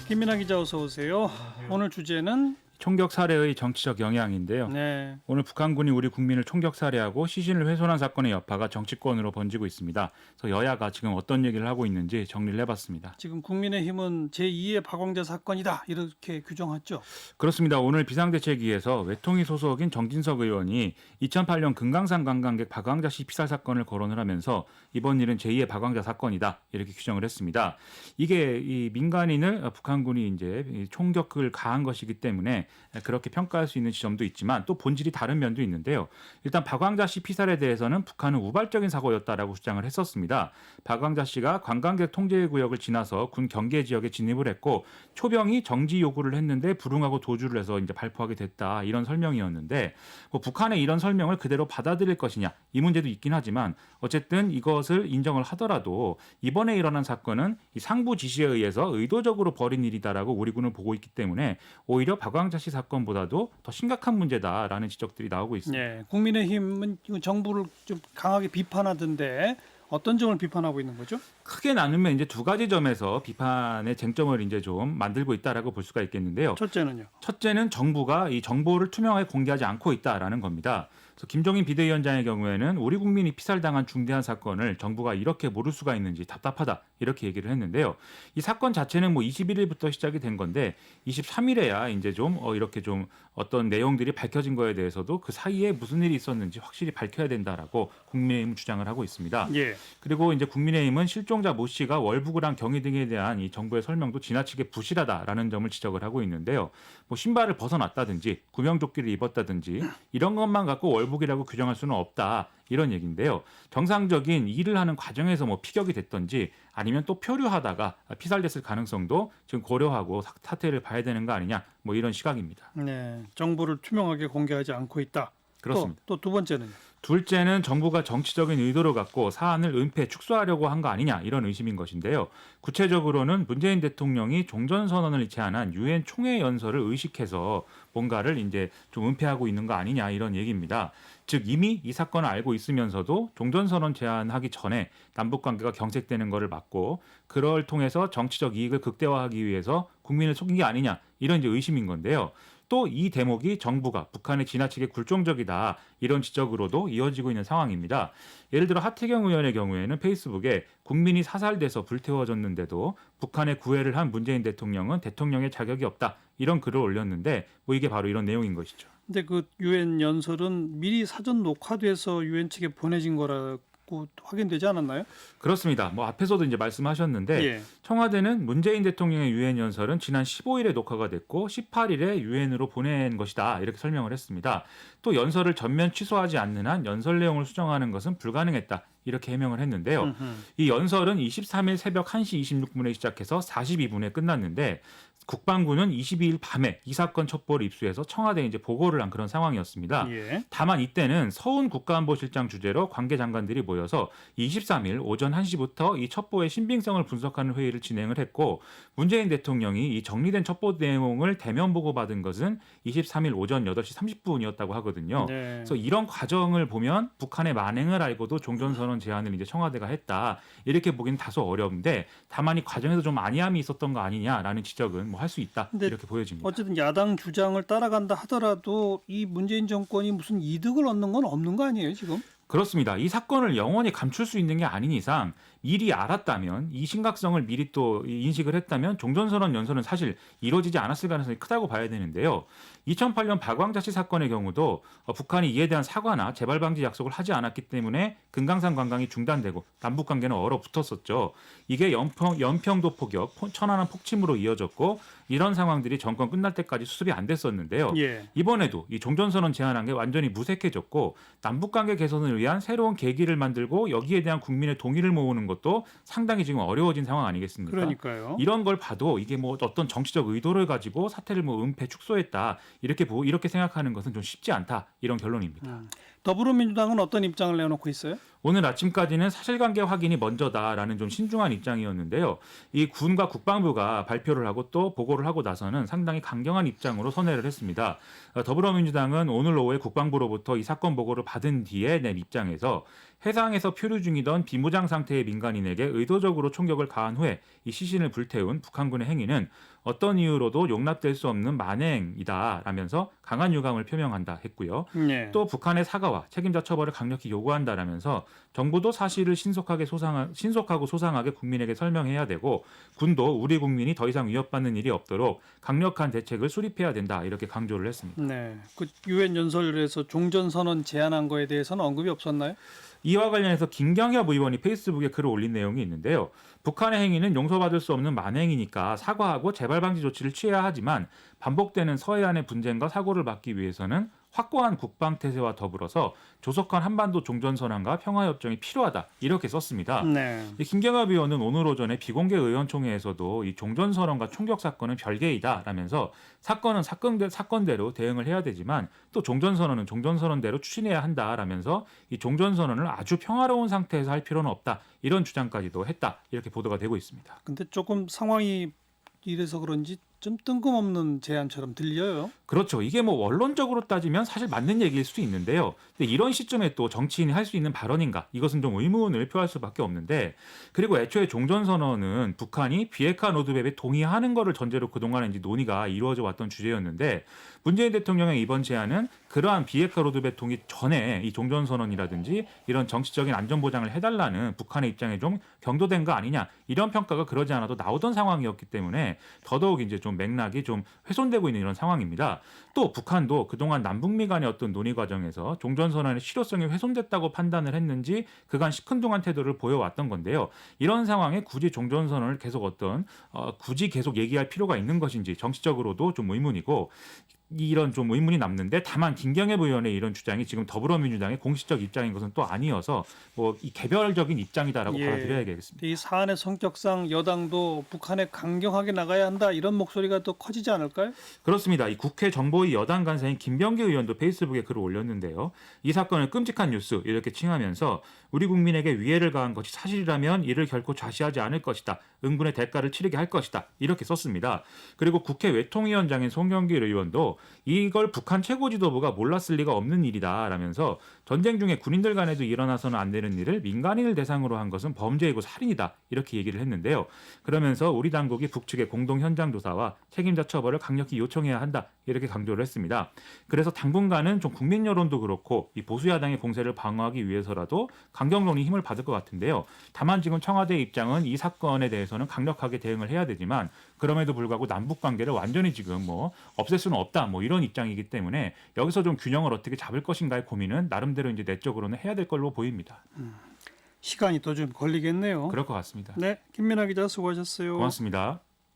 김민아 기자 어서 오세요. 오늘 주제는 총격 살해의 정치적 영향인데요. 네. 오늘 북한군이 우리 국민을 총격 살해하고 시신을 훼손한 사건의 여파가 정치권으로 번지고 있습니다. 그래서 여야가 지금 어떤 얘기를 하고 있는지 정리를 해봤습니다. 지금 국민의힘은 제2의 박광자 사건이다 이렇게 규정했죠. 그렇습니다. 오늘 비상대책위에서 외통위 소속인 정진석 의원이 2008년 금강산 관광객 박광자 씨 피살 사건을 거론을 하면서 이번 일은 제2의 박광자 사건이다 이렇게 규정을 했습니다. 이게 이 민간인을 북한군이 이제 총격을 가한 것이기 때문에 그렇게 평가할 수 있는 지점도 있지만 또 본질이 다른 면도 있는데요. 일단 박광자 씨 피살에 대해서는 북한은 우발적인 사고였다라고 주장을 했었습니다. 박광자 씨가 관광객 통제 구역을 지나서 군 경계 지역에 진입을 했고 초병이 정지 요구를 했는데 불응하고 도주를 해서 이제 발포하게 됐다 이런 설명이었는데 뭐 북한의 이런 설명을 그대로 받아들일 것이냐 이 문제도 있긴 하지만 어쨌든 이것을 인정을 하더라도 이번에 일어난 사건은 이 상부 지시에 의해서 의도적으로 벌인 일이다라고 우리 군은 보고 있기 때문에 오히려 박광자 씨 사건보다도 더 심각한 문제다라는 지적들이 나오고 있습니다. 네. 국민의힘은 정부를 좀 강하게 비판하던데 어떤 점을 비판하고 있는 거죠? 크게 나누면 이제 두 가지 점에서 비판의 쟁점을 이제 좀 만들고 있다라고 볼 수가 있겠는데요. 첫째는요. 첫째는 정부가 이 정보를 투명하게 공개하지 않고 있다라는 겁니다. 그래서 김종인 비대위원장의 경우에는 우리 국민이 피살당한 중대한 사건을 정부가 이렇게 모를 수가 있는지 답답하다 이렇게 얘기를 했는데요. 이 사건 자체는 뭐 21일부터 시작이 된 건데 23일에야 이제 좀 이렇게 좀 어떤 내용들이 밝혀진 거에 대해서도 그 사이에 무슨 일이 있었는지 확실히 밝혀야 된다라고 국민의힘은 주장을 하고 있습니다. 예. 그리고 이제 국민의힘은 실종자 모 씨가 월북을 한 경위 등에 대한 이 정부의 설명도 지나치게 부실하다라는 점을 지적을 하고 있는데요. 뭐 신발을 벗어났다든지 구명조끼를 입었다든지 이런 것만 갖고 월북이라고 규정할 수는 없다 이런 얘기인데요. 정상적인 일을 하는 과정에서 뭐 피격이 됐던지 아니면 또 표류하다가 피살됐을 가능성도 지금 고려하고 사태를 봐야 되는 거 아니냐 뭐 이런 시각입니다. 네. 정보를 투명하게 공개하지 않고 있다. 그렇습니다. 또 두 번째는요. 둘째는 정부가 정치적인 의도를 갖고 사안을 은폐 축소하려고 한 거 아니냐 이런 의심인 것인데요. 구체적으로는 문재인 대통령이 종전선언을 제안한 유엔 총회 연설을 의식해서 뭔가를 이제 좀 은폐하고 있는 거 아니냐 이런 얘기입니다. 즉 이미 이 사건을 알고 있으면서도 종전선언 제안하기 전에 남북관계가 경색되는 것을 막고 그걸 통해서 정치적 이익을 극대화하기 위해서 국민을 속인 게 아니냐 이런 이제 의심인 건데요. 또 이 대목이 정부가 북한에 지나치게 굴종적이다 이런 지적으로도 이어지고 있는 상황입니다. 예를 들어 하태경 의원의 경우에는 페이스북에 국민이 사살돼서 불태워졌는데도 북한에 구애를 한 문재인 대통령은 대통령의 자격이 없다 이런 글을 올렸는데 뭐 이게 바로 이런 내용인 것이죠. 근데 그 유엔 연설은 미리 사전 녹화돼서 유엔 측에 보내진 거라고 확인되지 않았나요? 그렇습니다. 뭐 앞에서도 이제 말씀하셨는데 예. 청와대는 문재인 대통령의 유엔 연설은 지난 15일에 녹화가 됐고 18일에 유엔으로 보낸 것이다 이렇게 설명을 했습니다. 또 연설을 전면 취소하지 않는 한 연설 내용을 수정하는 것은 불가능했다 이렇게 해명을 했는데요. 이 연설은 23일 새벽 1시 26분에 시작해서 42분에 끝났는데 국방부는 22일 밤에 이 사건 첩보를 입수해서 청와대에 이제 보고를 한 그런 상황이었습니다. 예. 다만 이때는 서훈 국가안보실장 주재로 관계 장관들이 모여서 23일 오전 1시부터 이 첩보의 신빙성을 분석하는 회의를 진행을 했고 문재인 대통령이 이 정리된 첩보 내용을 대면 보고받은 것은 23일 오전 8시 30분이었다고 하거든요. 네. 그래서 이런 과정을 보면 북한의 만행을 알고도 종전선언 제안을 이제 청와대가 했다. 이렇게 보기는 다소 어려운데 다만 이 과정에서 좀 안이함이 있었던 거 아니냐라는 지적은 뭐 할 수 있다. 이렇게 보여집니다. 어쨌든 야당 주장을 따라간다 하더라도 이 문재인 정권이 무슨 이득을 얻는 건 없는 거 아니에요, 지금? 그렇습니다. 이 사건을 영원히 감출 수 있는 게 아닌 이상 미리 알았다면 이 심각성을 미리 또 인식을 했다면 종전선언 연설은 사실 이루어지지 않았을 가능성이 크다고 봐야 되는데요. 2008년 박광자 씨 사건의 경우도 북한이 이에 대한 사과나 재발 방지 약속을 하지 않았기 때문에 금강산 관광이 중단되고 남북 관계는 얼어붙었었죠. 이게 연평도 포격, 천안함 폭침으로 이어졌고 이런 상황들이 정권 끝날 때까지 수습이 안 됐었는데요. 예. 이번에도 이 종전선언 제안한 게 완전히 무색해졌고 남북 관계 개선을 위한 새로운 계기를 만들고 여기에 대한 국민의 동의를 모으는 것도 상당히 지금 어려워진 상황 아니겠습니까? 그러니까요. 이런 걸 봐도 이게 뭐 어떤 정치적 의도를 가지고 사태를 뭐 은폐 축소했다 이렇게 생각하는 것은 좀 쉽지 않다 이런 결론입니다. 더불어민주당은 어떤 입장을 내놓고 있어요? 오늘 아침까지는 사실관계 확인이 먼저다라는 좀 신중한 입장이었는데요. 이 군과 국방부가 발표를 하고 또 보고를 하고 나서는 상당히 강경한 입장으로 선회를 했습니다. 더불어민주당은 오늘 오후에 국방부로부터 이 사건 보고를 받은 뒤에 낸 입장에서 해상에서 표류 중이던 비무장 상태의 민간인에게 의도적으로 총격을 가한 후에 이 시신을 불태운 북한군의 행위는 어떤 이유로도 용납될 수 없는 만행이다라면서 강한 유감을 표명한다 했고요. 네. 또 북한의 사과와 책임자 처벌을 강력히 요구한다라면서 정부도 사실을 신속하고 소상하게 국민에게 설명해야 되고 군도 우리 국민이 더 이상 위협받는 일이 없도록 강력한 대책을 수립해야 된다 이렇게 강조를 했습니다. 네. 그 유엔 연설에서 종전 선언 제안한 거에 대해서는 언급이 없었나요? 이와 관련해서 김경엽 의원이 페이스북에 글을 올린 내용이 있는데요. 북한의 행위는 용서받을 수 없는 만행이니까 사과하고 재발 방지 조치를 취해야 하지만 반복되는 서해안의 분쟁과 사고를 막기 위해서는 확고한 국방 태세와 더불어서 조속한 한반도 종전선언과 평화협정이 필요하다 이렇게 썼습니다. 네. 이 김경엽 의원은 오늘 오전에 비공개 의원총회에서도 이 종전선언과 총격 사건은 별개이다라면서 사건은 사건대로 대응을 해야 되지만 또 종전선언은 종전선언대로 추진해야 한다라면서 이 종전선언을 아주 평화로운 상태에서 할 필요는 없다 이런 주장까지도 했다 이렇게 보도가 되고 있습니다. 근데 조금 상황이 이래서 그런지 좀 뜬금없는 제안처럼 들려요. 그렇죠. 이게 뭐 원론적으로 따지면 사실 맞는 얘기일 수도 있는데요. 근데 이런 시점에 또 정치인이 할 수 있는 발언인가? 이것은 좀 의문을 표할 수밖에 없는데 그리고 애초에 종전선언은 북한이 비핵화 로드맵에 동의하는 것을 전제로 그동안 이제 논의가 이루어져 왔던 주제였는데 문재인 대통령의 이번 제안은 그러한 비핵화 로드맵 동의 전에 이 종전선언이라든지 이런 정치적인 안전보장을 해달라는 북한의 입장에 좀 경도된 거 아니냐 이런 평가가 그러지 않아도 나오던 상황이었기 때문에 더더욱 이제 좀 맥락이 좀 훼손되고 있는 이런 상황입니다. 또 북한도 그동안 남북미 간의 어떤 논의 과정에서 종전선언의 실효성이 훼손됐다고 판단을 했는지 그간 시큰둥한 태도를 보여왔던 건데요. 이런 상황에 굳이 종전선언을 굳이 계속 얘기할 필요가 있는 것인지 정치적으로도 좀 의문이고 이런 좀 의문이 남는데 다만 김경엽 의원의 이런 주장이 지금 더불어민주당의 공식적 입장인 것은 또 아니어서 뭐 이 개별적인 입장이다라고 받아들여야겠습니다. 이 사안의 성격상 여당도 북한에 강경하게 나가야 한다 이런 목소리가 더 커지지 않을까요? 그렇습니다. 이 국회 정보위 여당 간사인 김병기 의원도 페이스북에 글을 올렸는데요. 이 사건을 끔찍한 뉴스 이렇게 칭하면서 우리 국민에게 위해를 가한 것이 사실이라면 이를 결코 좌시하지 않을 것이다. 응분의 대가를 치르게 할 것이다. 이렇게 썼습니다. 그리고 국회 외통위원장인 송영길 의원도 이걸 북한 최고 지도부가 몰랐을 리가 없는 일이다라면서 전쟁 중에 군인들 간에도 일어나서는 안 되는 일을 민간인을 대상으로 한 것은 범죄이고 살인이다. 이렇게 얘기를 했는데요. 그러면서 우리 당국이 북측의 공동 현장 조사와 책임자 처벌을 강력히 요청해야 한다. 이렇게 강조를 했습니다. 그래서 당분간은 좀 국민 여론도 그렇고 이 보수 야당의 공세를 방어하기 위해서라도 강경론이 힘을 받을 것 같은데요. 다만 지금 청와대의 입장은 이 사건에 대해서는 강력하게 대응을 해야 되지만 그럼에도 불구하고 남북 관계를 완전히 지금 뭐 없앨 수는 없다. 뭐 이런 입장이기 때문에 여기서 좀 균형을 어떻게 잡을 것인가의 고민은 나름대로 이제 내적으로는 해야 될 걸로 보입니다. 시간이 또 좀 걸리겠네요. 그럴 것 같습니다. 네, 김민아 기자 수고하셨어요. 고맙습니다.